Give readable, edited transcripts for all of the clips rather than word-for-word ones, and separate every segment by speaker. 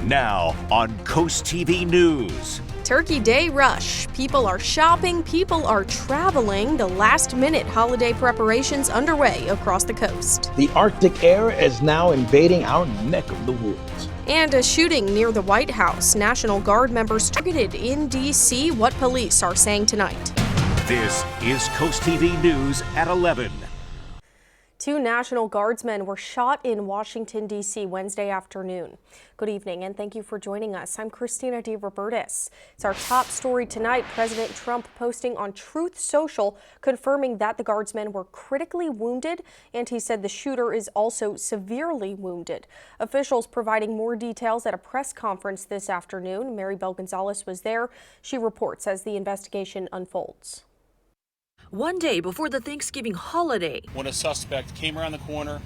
Speaker 1: Now on Coast TV News.
Speaker 2: Turkey Day rush. People are shopping, people are traveling. The last-minute holiday preparations underway across the coast.
Speaker 3: The Arctic air is now invading our neck of the woods.
Speaker 2: And a shooting near the White House. National Guard members targeted in D.C. What police are saying tonight.
Speaker 1: This is Coast TV News at 11.
Speaker 2: 2 National Guardsmen were shot in Washington, D.C. Wednesday afternoon. Good evening, and thank you for joining us. I'm Christina DeRobertis. It's our top story tonight. President Trump posting on Truth Social, confirming that the Guardsmen were critically wounded, and he said the shooter is also severely wounded. Officials providing more details at a press conference this afternoon. Maribel Gonzalez was there. She reports as the investigation unfolds.
Speaker 4: One day before the Thanksgiving holiday,
Speaker 5: when a suspect came around the corner,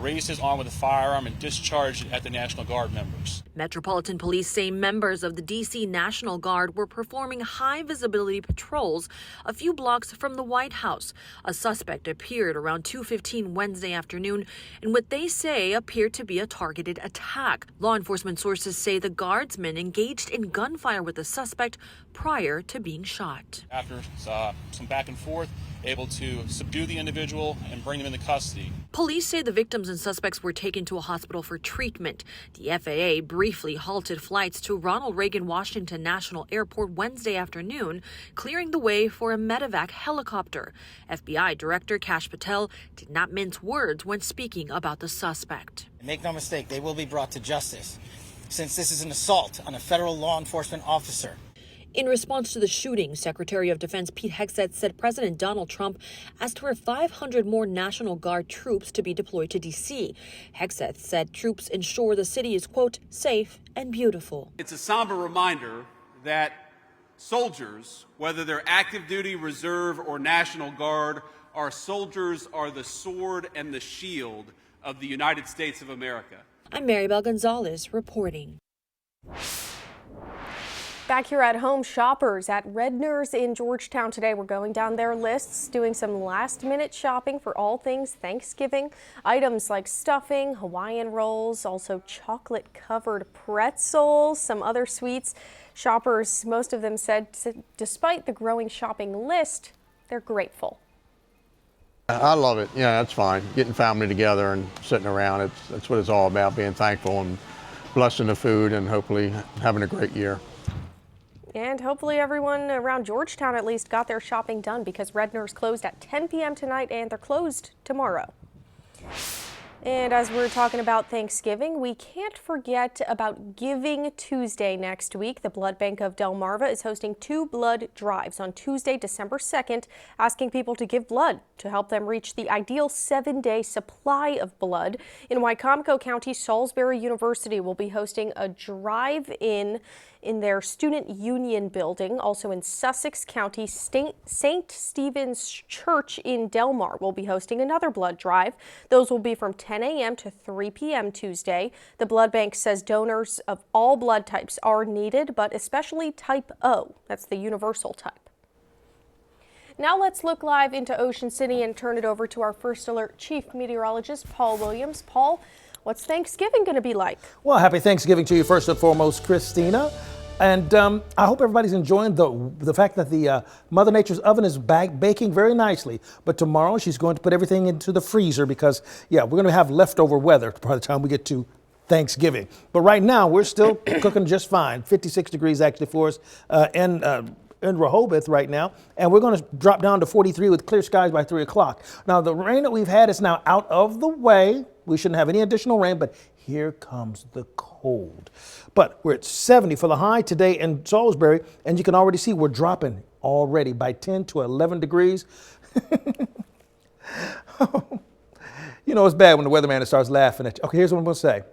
Speaker 5: raised his arm with a firearm and discharged it at the National Guard members.
Speaker 4: Metropolitan Police say members of the D.C. National Guard were performing high-visibility patrols a few blocks from the White House. A suspect appeared around 2:15 Wednesday afternoon in what they say appeared to be a targeted attack. Law enforcement sources say the Guardsmen engaged in gunfire with the suspect prior to being shot.
Speaker 5: After some back and forth, able to subdue the individual and bring him into custody.
Speaker 4: Police say the victims and suspects were taken to a hospital for treatment. The FAA briefly halted flights to Ronald Reagan Washington National Airport Wednesday afternoon, clearing the way for a medevac helicopter. FBI Director Kash Patel did not mince words when speaking about the suspect.
Speaker 6: Make no mistake, they will be brought to justice, since this is an assault on a federal law enforcement officer.
Speaker 4: In response to the shooting, Secretary of Defense Pete Hegseth said President Donald Trump asked for 500 more National Guard troops to be deployed to D.C. Hegseth said troops ensure the city is, quote, safe and beautiful.
Speaker 7: It's a somber reminder that soldiers, whether they're active duty, reserve, or National Guard, our soldiers are the sword and the shield of the United States of America.
Speaker 4: I'm Maribel Gonzalez reporting.
Speaker 2: Back here at home, shoppers at Redner's in Georgetown today were going down their lists, doing some last-minute shopping for all things Thanksgiving. Items like stuffing, Hawaiian rolls, also chocolate-covered pretzels, some other sweets. Shoppers, most of them said, despite the growing shopping list, they're grateful.
Speaker 8: I love it. Yeah, that's fine. Getting family together and sitting around, that's what it's all about, being thankful and blessing the food and hopefully having a great year.
Speaker 2: And hopefully everyone around Georgetown at least got their shopping done, because Redner's closed at 10 p.m. tonight and they're closed tomorrow. And as we're talking about Thanksgiving, we can't forget about Giving Tuesday next week. The Blood Bank of Delmarva is hosting 2 blood drives on Tuesday, December 2nd, asking people to give blood to help them reach the ideal 7-day supply of blood. In Wycomico County, Salisbury University will be hosting a drive-in their Student Union building. Also in Sussex County, St. Stephen's Church in Delmar will be hosting another blood drive. Those will be from 10 a.m. to 3 p.m. Tuesday. The blood bank says donors of all blood types are needed, but especially type O. That's the universal type. Now let's look live into Ocean City and turn it over to our First Alert Chief Meteorologist, Paul Williams. Paul, what's Thanksgiving going to be like?
Speaker 3: Well, happy Thanksgiving to you first and foremost, Christina. And I hope everybody's enjoying the fact that the Mother Nature's oven is baking very nicely. But tomorrow she's going to put everything into the freezer because, yeah, we're going to have leftover weather by the time we get to Thanksgiving. But right now we're still cooking just fine. 56 degrees actually for us in Rehoboth right now. And we're going to drop down to 43 with clear skies by 3 o'clock. Now, the rain that we've had is now out of the way. We shouldn't have any additional rain, but here comes the cold. But we're at 70 for the high today in Salisbury, and you can already see we're dropping already by 10 to 11 degrees. You know, it's bad when the weatherman starts laughing at you. Okay, here's what I'm going to say.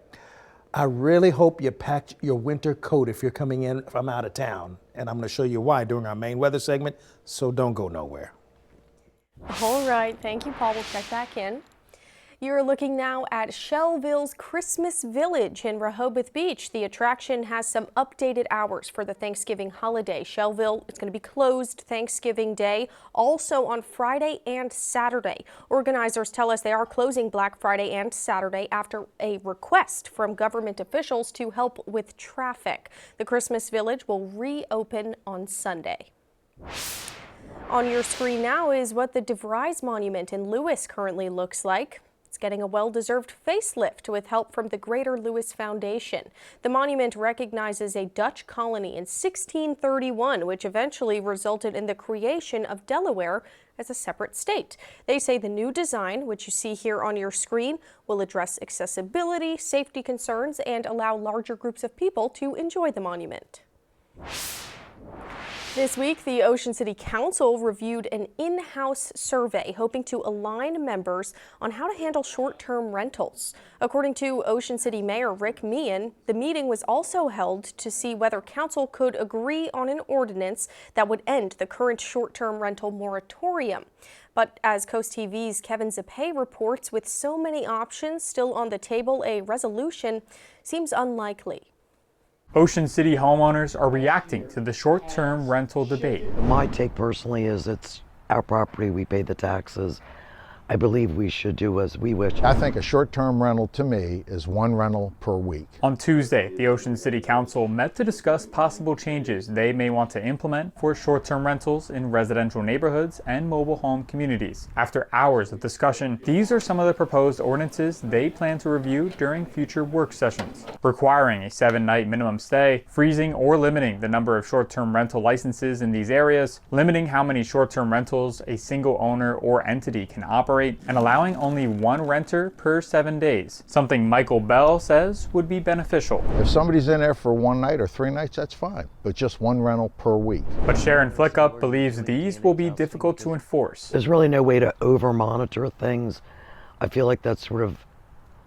Speaker 3: I really hope you packed your winter coat if you're coming in from out of town. And I'm going to show you why during our main weather segment, so don't go nowhere.
Speaker 2: All right, thank you, Paul. We'll check back in. You're looking now at Shellville's Christmas Village in Rehoboth Beach. The attraction has some updated hours for the Thanksgiving holiday. Shellville is going to be closed Thanksgiving Day, also on Friday and Saturday. Organizers tell us they are closing Black Friday and Saturday after a request from government officials to help with traffic. The Christmas Village will reopen on Sunday. On your screen now is what the DeVries Monument in Lewis currently looks like. It's getting a well-deserved facelift with help from the Greater Lewis Foundation. The monument recognizes a Dutch colony in 1631, which eventually resulted in the creation of Delaware as a separate state. They say the new design, which you see here on your screen, will address accessibility, safety concerns, and allow larger groups of people to enjoy the monument. This week, the Ocean City Council reviewed an in-house survey hoping to align members on how to handle short-term rentals. According to Ocean City Mayor Rick Meehan, the meeting was also held to see whether council could agree on an ordinance that would end the current short-term rental moratorium. But as Coast TV's Kevin Zappé reports, with so many options still on the table, a resolution seems unlikely.
Speaker 9: Ocean City homeowners are reacting to the short-term rental debate.
Speaker 10: My take personally is it's our property, we pay the taxes. I believe we should do as we wish.
Speaker 11: I think a short-term rental to me is one rental per week.
Speaker 9: On Tuesday, the Ocean City Council met to discuss possible changes they may want to implement for short-term rentals in residential neighborhoods and mobile home communities. After hours of discussion, these are some of the proposed ordinances they plan to review during future work sessions. Requiring a 7-night minimum stay, freezing or limiting the number of short-term rental licenses in these areas, limiting how many short-term rentals a single owner or entity can operate, and allowing only one renter per 7 days, something Michael Bell says would be beneficial.
Speaker 11: If somebody's in there for 1 night or 3 nights, that's fine, but just one rental per week.
Speaker 9: But Sharon Flickup believes these will be difficult to enforce.
Speaker 10: There's really no way to over-monitor things. I feel like that's sort of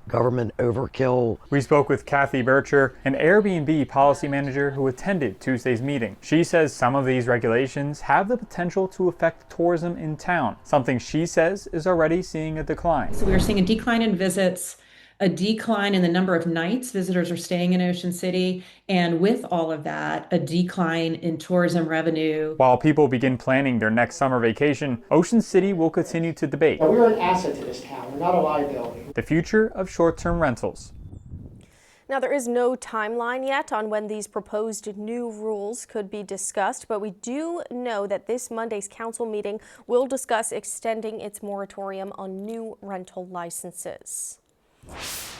Speaker 10: government overkill.
Speaker 9: We spoke with Kathy Bircher, an Airbnb policy manager who attended Tuesday's meeting. She says some of these regulations have the potential to affect tourism in town, something she says is already seeing a decline.
Speaker 12: So we are seeing a decline in visits, a decline in the number of nights visitors are staying in Ocean City, and with all of that, a decline in tourism revenue.
Speaker 9: While people begin planning their next summer vacation, Ocean City will continue to debate.
Speaker 13: We're an asset to this town, we're not a liability.
Speaker 9: The future of short-term rentals.
Speaker 2: Now, there is no timeline yet on when these proposed new rules could be discussed, but we do know that this Monday's council meeting will discuss extending its moratorium on new rental licenses.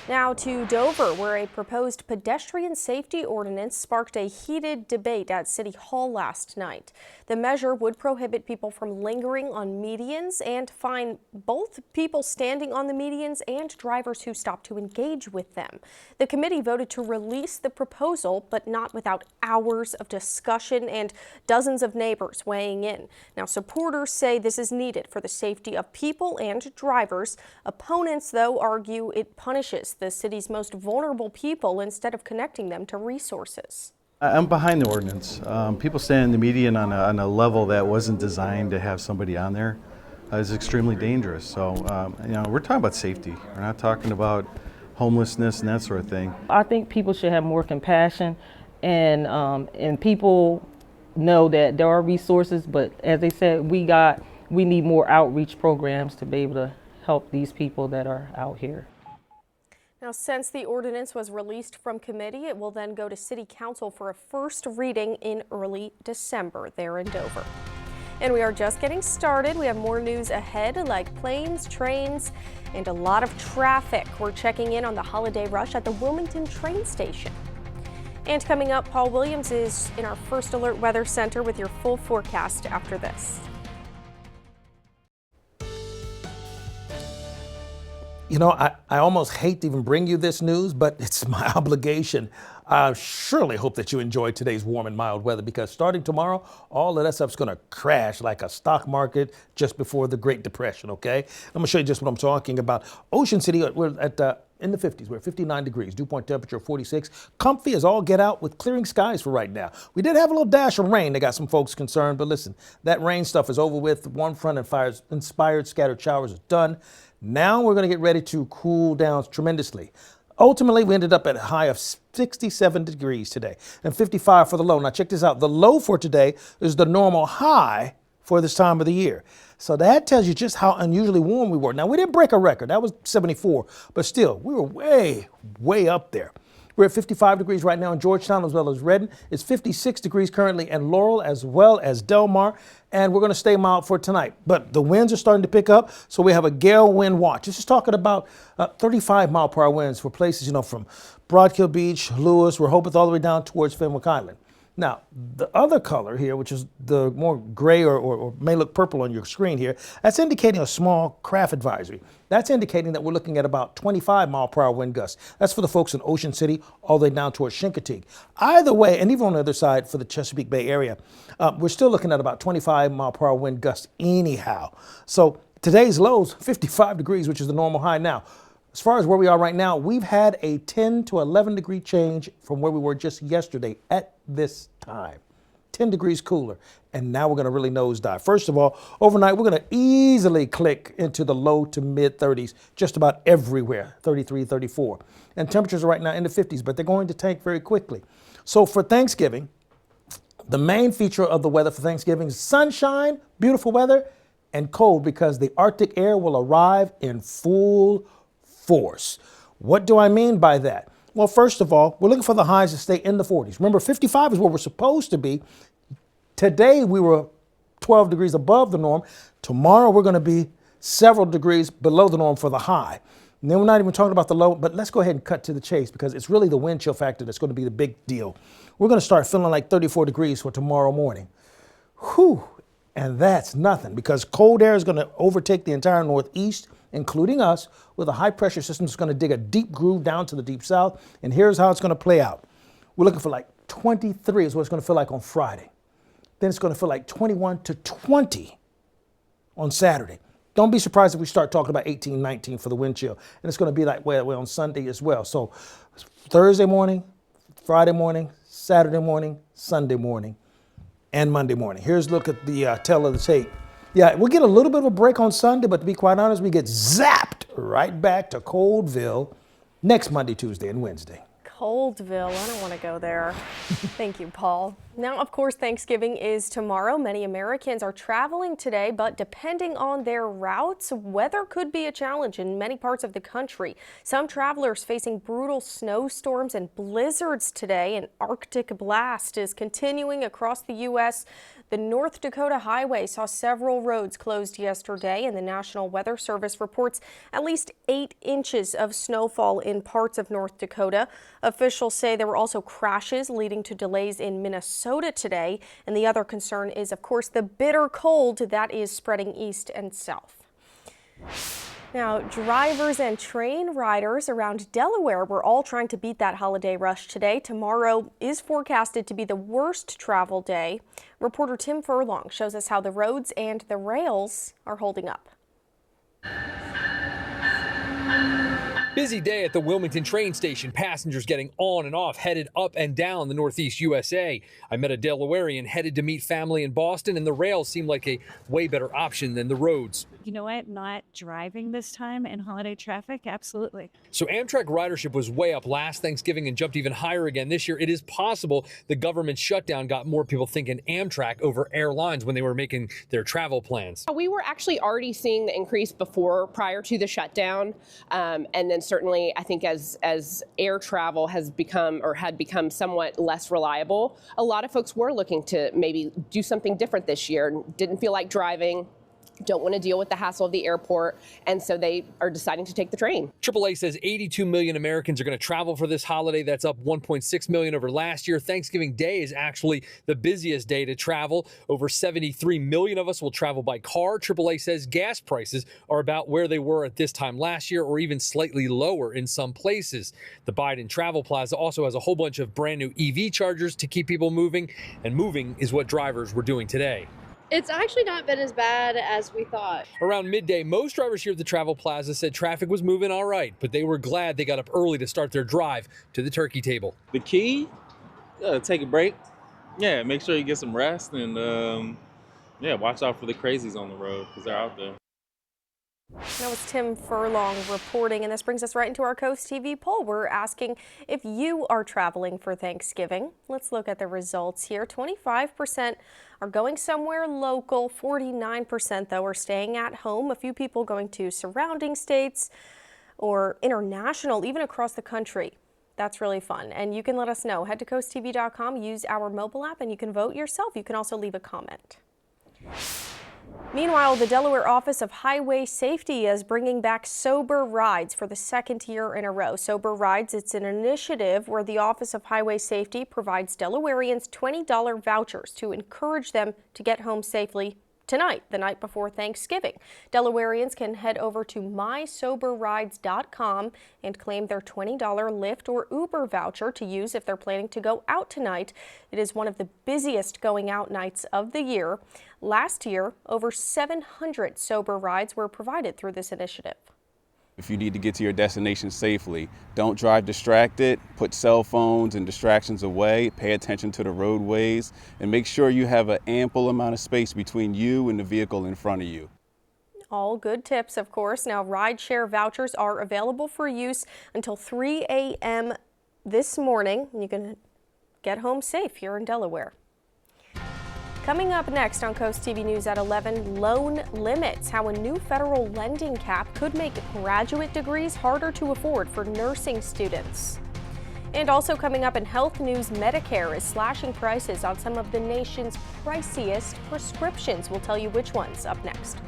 Speaker 2: Now to Dover, where a proposed pedestrian safety ordinance sparked a heated debate at City Hall last night. The measure would prohibit people from lingering on medians and fine both people standing on the medians and drivers who stop to engage with them. The committee voted to release the proposal, but not without hours of discussion and dozens of neighbors weighing in. Now, supporters say this is needed for the safety of people and drivers. Opponents, though, argue it punishes the city's most vulnerable people instead of connecting them to resources.
Speaker 14: I'm behind the ordinance. People standing in the median on a level that wasn't designed to have somebody on there is extremely dangerous. So, we're talking about safety. We're not talking about homelessness and that sort of thing.
Speaker 15: I think people should have more compassion, and people know that there are resources, but as they said, we need more outreach programs to be able to help these people that are out here.
Speaker 2: Now, since the ordinance was released from committee, it will then go to City Council for a first reading in early December there in Dover. And we are just getting started. We have more news ahead, like planes, trains, and a lot of traffic. We're checking in on the holiday rush at the Wilmington train station. And coming up, Paul Williams is in our First Alert Weather Center with your full forecast after this.
Speaker 3: You know, I almost hate to even bring you this news, but it's my obligation. I surely hope that you enjoyed today's warm and mild weather, because starting tomorrow, all of that stuff's going to crash like a stock market just before the Great Depression, okay? I'm going to show you just what I'm talking about. Ocean City, we're at in the 50s. We're at 59 degrees, dew point temperature 46. Comfy as all get out with clearing skies for right now. We did have a little dash of rain that got some folks concerned, but listen, that rain stuff is over with. Warm front and fires inspired scattered showers is done. Now we're going to get ready to cool down tremendously. Ultimately, we ended up at a high of 67 degrees today and 55 for the low. Now check this out. The low for today is the normal high for this time of the year. So that tells you just how unusually warm we were. Now we didn't break a record. That was 74, but still we were way up there. We're at 55 degrees right now in Georgetown as well as Redden. It's 56 degrees currently in Laurel as well as Del Mar, and we're going to stay mild for tonight. But the winds are starting to pick up, so we have a gale wind watch. This is talking about 35 mile per hour winds for places, from Broadkill Beach, Lewis, Rehoboth, all the way down towards Fenwick Island. Now, the other color here, which is the more gray or may look purple on your screen here, that's indicating a small craft advisory. That's indicating that we're looking at about 25 mile per hour wind gusts. That's for the folks in Ocean City all the way down towards Chincoteague. Either way, and even on the other side for the Chesapeake Bay area, we're still looking at about 25 mile per hour wind gusts anyhow. So today's lows, 55 degrees, which is the normal high now. As far as where we are right now, we've had a 10 to 11 degree change from where we were just yesterday at this time. 10 degrees cooler, and now we're going to really nosedive. First of all, overnight, we're going to easily click into the low to mid 30s just about everywhere, 33, 34. And temperatures are right now in the 50s, but they're going to tank very quickly. So for Thanksgiving, the main feature of the weather for Thanksgiving is sunshine, beautiful weather, and cold because the Arctic air will arrive in full force. What do I mean by that? Well, first of all, we're looking for the highs to stay in the 40s. Remember, 55 is where we're supposed to be. Today, we were 12 degrees above the norm. Tomorrow, we're going to be several degrees below the norm for the high. And then we're not even talking about the low, but let's go ahead and cut to the chase because it's really the wind chill factor that's going to be the big deal. We're going to start feeling like 34 degrees for tomorrow morning. Whew, and that's nothing because cold air is going to overtake the entire Northeast, including us, with a high pressure system that's going to dig a deep groove down to the deep south. And here's how it's going to play out. We're looking for like 23 is what it's going to feel like on Friday. Then it's going to feel like 21 to 20 on Saturday. Don't be surprised if we start talking about 18, 19 for the wind chill. And it's going to be that way on Sunday as well. So Thursday morning, Friday morning, Saturday morning, Sunday morning, and Monday morning. Here's a look at the tail of the tape. Yeah, we'll get a little bit of a break on Sunday, but to be quite honest, we get zapped right back to Coldville next Monday, Tuesday, and Wednesday.
Speaker 2: Coldville, I don't want to go there. Thank you, Paul. Now, of course, Thanksgiving is tomorrow. Many Americans are traveling today, but depending on their routes, weather could be a challenge in many parts of the country. Some travelers facing brutal snowstorms and blizzards today. An Arctic blast is continuing across the U.S. The North Dakota Highway saw several roads closed yesterday, and the National Weather Service reports at least 8 inches of snowfall in parts of North Dakota. Officials say there were also crashes leading to delays in Minnesota today, and the other concern is, of course, the bitter cold that is spreading east and south. Now, drivers and train riders around Delaware were all trying to beat that holiday rush today. Tomorrow is forecasted to be the worst travel day. Reporter Tim Furlong shows us how the roads and the rails are holding up.
Speaker 16: Busy day at the Wilmington train station. Passengers getting on and off, headed up and down the Northeast USA. I met a Delawarean headed to meet family in Boston, and the rails seem like a way better option than the roads.
Speaker 17: You know what? Not driving this time in holiday traffic? Absolutely.
Speaker 16: So Amtrak ridership was way up last Thanksgiving and jumped even higher again this year. It is possible the government shutdown got more people thinking Amtrak over airlines when they were making their travel plans.
Speaker 18: We were actually already seeing the increase prior to the shutdown. And then certainly I think as air travel had become somewhat less reliable, a lot of folks were looking to maybe do something different this year. Didn't feel like driving, don't want to deal with the hassle of the airport, and so they are deciding to take the train.
Speaker 16: AAA says 82 million Americans are going to travel for this holiday. That's up 1.6 million over last year. Thanksgiving Day is actually the busiest day to travel. Over 73 million of us will travel by car. AAA says gas prices are about where they were at this time last year, or even slightly lower in some places. The Biden Travel Plaza also has a whole bunch of brand new EV chargers to keep people moving, and moving is what drivers were doing today.
Speaker 19: It's actually not been as bad as we thought.
Speaker 16: Around midday, most drivers here at the Travel Plaza said traffic was moving all right, but they were glad they got up early to start their drive to the turkey table.
Speaker 20: The key, take a break. Yeah, make sure you get some rest and watch out for the crazies on the road because they're out there.
Speaker 2: That was Tim Furlong reporting, and this brings us right into our Coast TV poll. We're asking if you are traveling for Thanksgiving. Let's look at the results here. 25% are going somewhere local, 49% though are staying at home. A few people going to surrounding states or international, even across the country. That's really fun, and you can let us know. Head to coasttv.com, use our mobile app, and you can vote yourself. You can also leave a comment. Meanwhile, the Delaware Office of Highway Safety is bringing back Sober Rides for the second year in a row. Sober Rides, it's an initiative where the Office of Highway Safety provides Delawareans $20 vouchers to encourage them to get home safely tonight, the night before Thanksgiving. Delawareans can head over to mysoberrides.com and claim their $20 Lyft or Uber voucher to use if they're planning to go out tonight. It is one of the busiest going out nights of the year. Last year, over 700 Sober Rides were provided through this initiative.
Speaker 21: If you need to get to your destination safely, don't drive distracted, put cell phones and distractions away, pay attention to the roadways, and make sure you have an ample amount of space between you and the vehicle in front of you.
Speaker 2: All good tips, of course. Now, rideshare vouchers are available for use until 3 a.m. this morning. You can get home safe here in Delaware. Coming up next on Coast TV News at 11, loan limits, how a new federal lending cap could make graduate degrees harder to afford for nursing students. And also coming up in health news, Medicare is slashing prices on some of the nation's priciest prescriptions. We'll tell you which ones up next.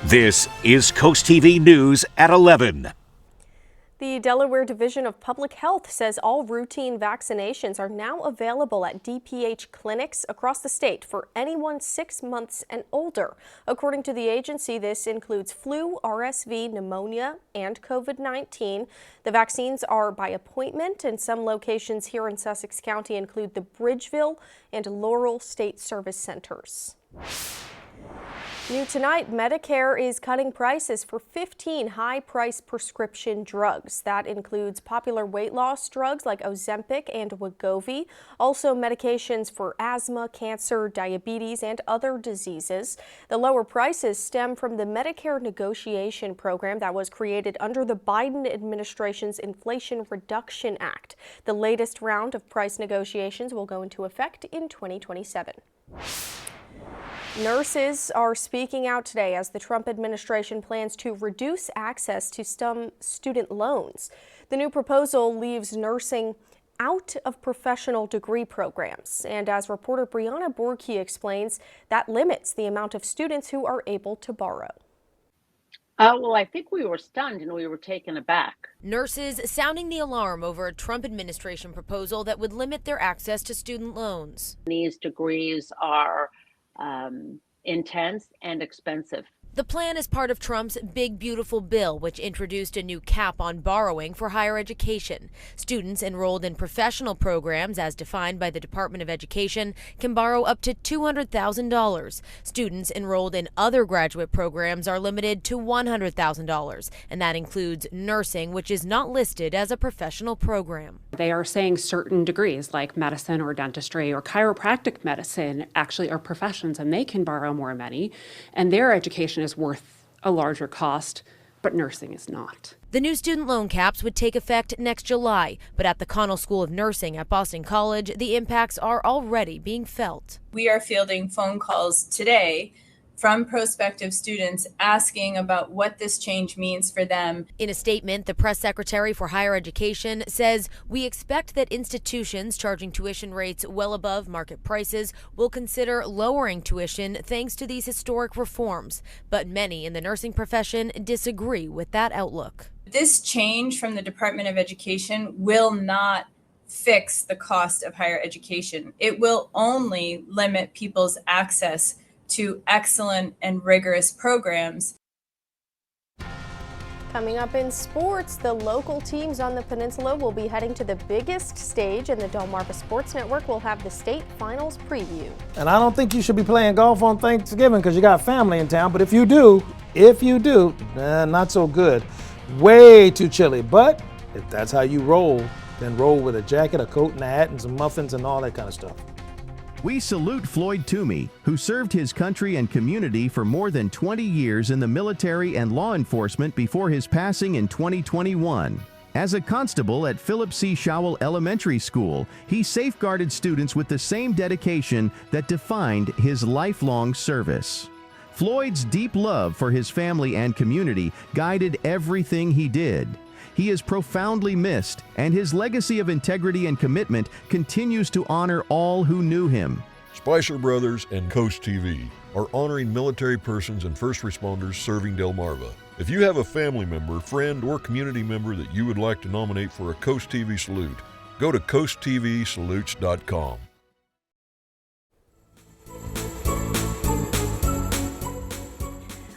Speaker 1: This is Coast TV News at 11.
Speaker 2: The Delaware Division of Public Health says all routine vaccinations are now available at DPH clinics across the state for anyone 6 months and older. According to the agency, this includes flu, RSV, pneumonia, and COVID-19. The vaccines are by appointment, and some locations here in Sussex County include the Bridgeville and Laurel State Service Centers. New tonight, Medicare is cutting prices for 15 high-price prescription drugs. That includes popular weight loss drugs like Ozempic and Wegovy, also medications for asthma, cancer, diabetes, and other diseases. The lower prices stem from the Medicare negotiation program that was created under the Biden administration's Inflation Reduction Act. The latest round of price negotiations will go into effect in 2027. Nurses are speaking out today as the Trump administration plans to reduce access to some student loans. The new proposal leaves nursing out of professional degree programs. And as reporter Brianna Borkey explains, that limits the amount of students who are able to borrow.
Speaker 22: Well, I think we were stunned and we were taken aback.
Speaker 23: Nurses sounding the alarm over a Trump administration proposal that would limit their access to student loans.
Speaker 22: These degrees are intense and expensive.
Speaker 23: The plan is part of Trump's Big Beautiful Bill, which introduced a new cap on borrowing for higher education. Students enrolled in professional programs, as defined by the Department of Education, can borrow up to $200,000. Students enrolled in other graduate programs are limited to $100,000, and that includes nursing, which is not listed as a professional program.
Speaker 24: They are saying certain degrees like medicine or dentistry or chiropractic medicine actually are professions and they can borrow more money, and their education is worth a larger cost, but nursing is not.
Speaker 23: The new student loan caps would take effect next July, but at the Connell School of Nursing at Boston College, the impacts are already being felt.
Speaker 25: We are fielding phone calls today from prospective students asking about what this change means for them.
Speaker 23: In a statement, the press secretary for higher education says, "We expect that institutions charging tuition rates well above market prices will consider lowering tuition thanks to these historic reforms. But many in the nursing profession disagree with that outlook."
Speaker 25: This change from the Department of Education will not fix the cost of higher education. It will only limit people's access to excellent and rigorous programs.
Speaker 2: Coming up in sports, the local teams on the peninsula will be heading to the biggest stage, and the Delmarva Sports Network will have the state finals preview.
Speaker 3: And I don't think you should be playing golf on Thanksgiving because you got family in town, but if you do, not so good. Way too chilly, but if that's how you roll, then roll with a jacket, a coat, and a hat, and some muffins and all that kind of stuff.
Speaker 4: We salute Floyd Toomey, who served his country and community for more than 20 years in the military and law enforcement before his passing in 2021. As a constable at Philip C. Showell Elementary School, he safeguarded students with the same dedication that defined his lifelong service. Floyd's deep love for his family and community guided everything he did. He is profoundly missed, and his legacy of integrity and commitment continues to honor all who knew him.
Speaker 5: Spicer Brothers and CoastTV are honoring military persons and first responders serving Delmarva. If you have a family member, friend, or community member that you would like to nominate for a CoastTV salute, go to coasttvsalutes.com.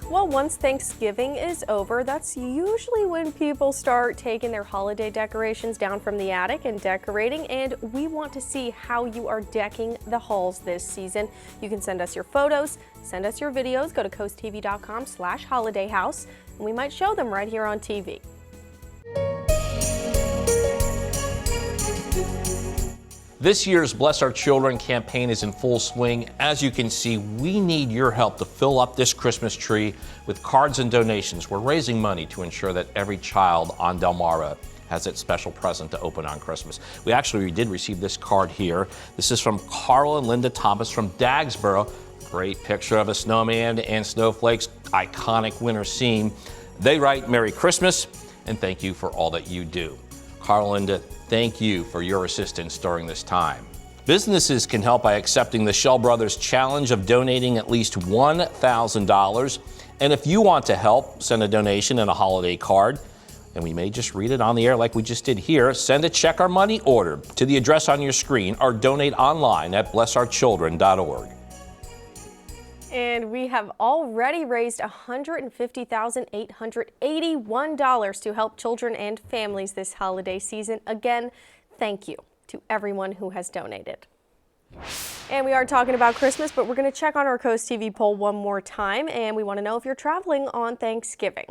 Speaker 2: Well, once Thanksgiving is over, that's usually when people start taking their holiday decorations down from the attic and decorating, and we want to see how you are decking the halls this season. You can send us your photos, send us your videos, go to coasttv.com/holidayhouse, and we might show them right here on TV.
Speaker 6: This year's Bless Our Children campaign is in full swing. As you can see, we need your help to fill up this Christmas tree with cards and donations. We're raising money to ensure that every child on Delmarva has that special present to open on Christmas. We did receive this card here. This is from Carl and Linda Thomas from Dagsboro. Great picture of a snowman and snowflakes, iconic winter scene. They write, "Merry Christmas and thank you for all that you do." Carl and Linda, thank you for your assistance during this time. Businesses can help by accepting the Shell Brothers Challenge of donating at least $1,000. And if you want to help, send a donation and a holiday card, and we may just read it on the air like we just did here. Send a check or money order to the address on your screen or donate online at blessourchildren.org.
Speaker 2: And we have already raised $150,881 to help children and families this holiday season. Again, thank you to everyone who has donated. And we are talking about Christmas, but we're going to check on our Coast TV poll one more time, and we want to know if you're traveling on Thanksgiving.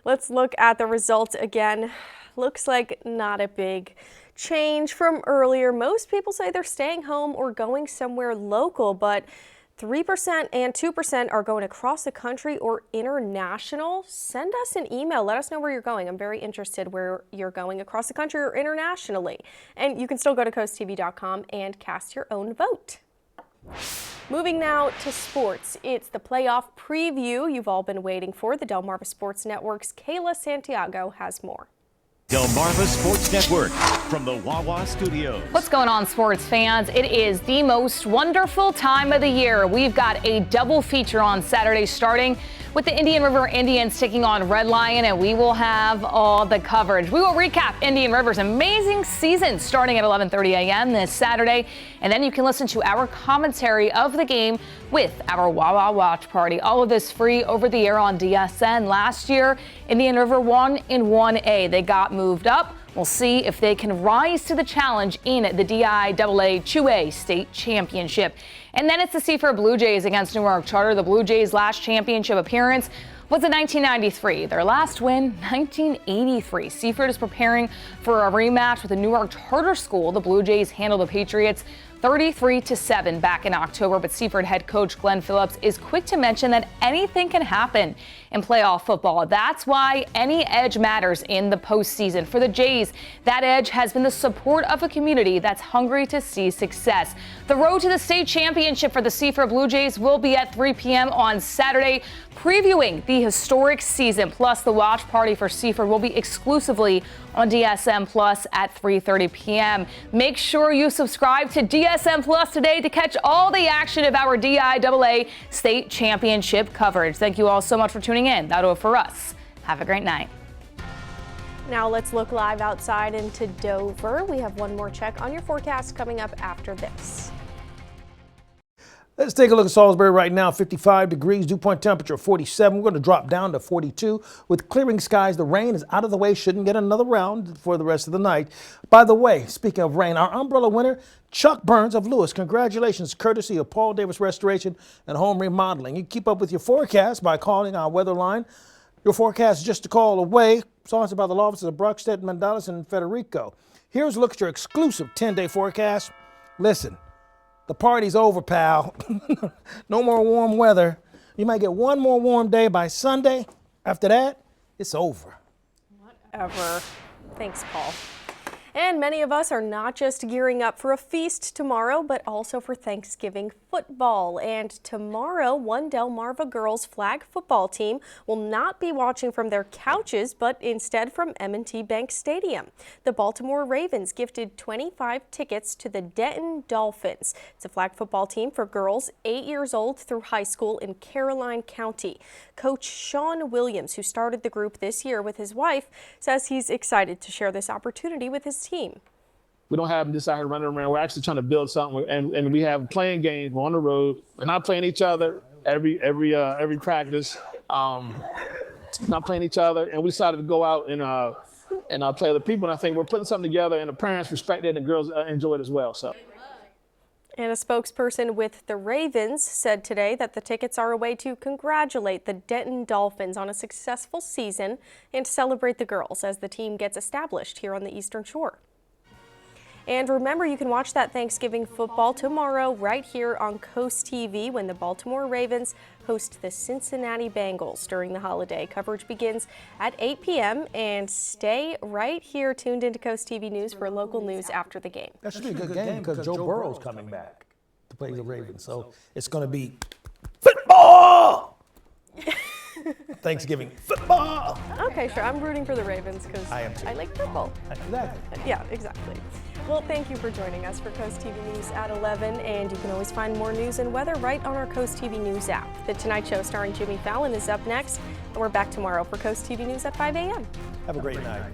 Speaker 2: Let's look at the results again. Looks like not a big change from earlier. Most people say they're staying home or going somewhere local, but 3% and 2% are going across the country or international. Send us an email. Let us know where you're going. I'm very interested where you're going across the country or internationally. And you can still go to coasttv.com and cast your own vote. Moving now to sports. It's the playoff preview you've all been waiting for. The Delmarva Sports Network's Kayla Santiago has more.
Speaker 1: Delmarva Sports Network from the Wawa Studios.
Speaker 7: What's going on, sports fans? It is the most wonderful time of the year. We've got a double feature on Saturday, starting with the Indian River Indians taking on Red Lion, and we will have all the coverage. We will recap Indian River's amazing season starting at 11:30 a.m. this Saturday, and then you can listen to our commentary of the game with our Wawa Watch Party. All of this free over the air on DSN. Last year, Indian River won in 1A. They got moved up. We'll see if they can rise to the challenge in the DIAA 2A state championship. And then it's the Seaford Blue Jays against Newark Charter. The Blue Jays' last championship appearance was in 1993. Their last win, 1983. Seaford is preparing for a rematch with the Newark Charter School. The Blue Jays handled the Patriots 33-7 back in October, but Seaford head coach Glenn Phillips is quick to mention that anything can happen in playoff football. That's why any edge matters in the postseason. For the Jays, that edge has been the support of a community that's hungry to see success. The road to the state championship for the Seaford Blue Jays will be at 3 p.m. on Saturday, previewing the historic season. Plus, the watch party for Seaford will be exclusively on DSM Plus at 3:30 p.m. Make sure you subscribe to DSM Plus today to catch all the action of our DIAA state championship coverage. Thank you all so much for tuning in. That'll do it for us. Have a great night.
Speaker 2: Now let's look live outside into Dover. We have one more check on your forecast coming up after this.
Speaker 3: Let's take a look at Salisbury right now. 55 degrees, dew point temperature 47. We're going to drop down to 42 with clearing skies. The rain is out of the way. Shouldn't get another round for the rest of the night. By the way, speaking of rain, our umbrella winner, Chuck Burns of Lewis. Congratulations, courtesy of Paul Davis Restoration and Home Remodeling. You can keep up with your forecast by calling our weather line. Your forecast is just a call away. Sponsored by the law offices of Brockstedt, Mandalis, and Federico. Here's a look at your exclusive 10-day forecast. Listen. the party's over, pal. No more warm weather. You might get one more warm day by Sunday. After that, it's over.
Speaker 2: Whatever. Thanks, Paul. And many of us are not just gearing up for a feast tomorrow, but also for Thanksgiving football. And tomorrow, one Delmarva girls flag football team will not be watching from their couches, but instead from M&T Bank Stadium. The Baltimore Ravens gifted 25 tickets to the Denton Dolphins. It's a flag football team for girls 8 years old through high school in Caroline County. Coach Sean Williams, who started the group this year with his wife, says he's excited to share this opportunity with his team.
Speaker 8: We don't have them just out here running around. We're actually trying to build something, and we have playing games. We're on the road. We're not playing each other every practice. Not playing each other, and we decided to go out and play other people. And I think we're putting something together, and the parents respect it, and the girls enjoy it as well. So.
Speaker 2: And a spokesperson with the Ravens said today that the tickets are a way to congratulate the Denton Dolphins on a successful season and celebrate the girls as the team gets established here on the Eastern Shore. And remember, you can watch that Thanksgiving football tomorrow right here on CoastTV when the Baltimore Ravens host the Cincinnati Bengals during the holiday. Coverage begins at 8 p.m. and stay right here tuned into CoastTV News for local news after the game.
Speaker 3: That should be a good game because Joe Burrow's coming back to play the Ravens. So it's going to be football! Thanksgiving football!
Speaker 2: Okay, sure. I'm rooting for the Ravens because I like football.
Speaker 3: Exactly.
Speaker 2: Yeah, exactly. Well, thank you for joining us for Coast TV News at 11, and you can always find more news and weather right on our Coast TV News app. The Tonight Show starring Jimmy Fallon is up next, and we're back tomorrow for Coast TV News at 5 a.m.
Speaker 3: Have a great night.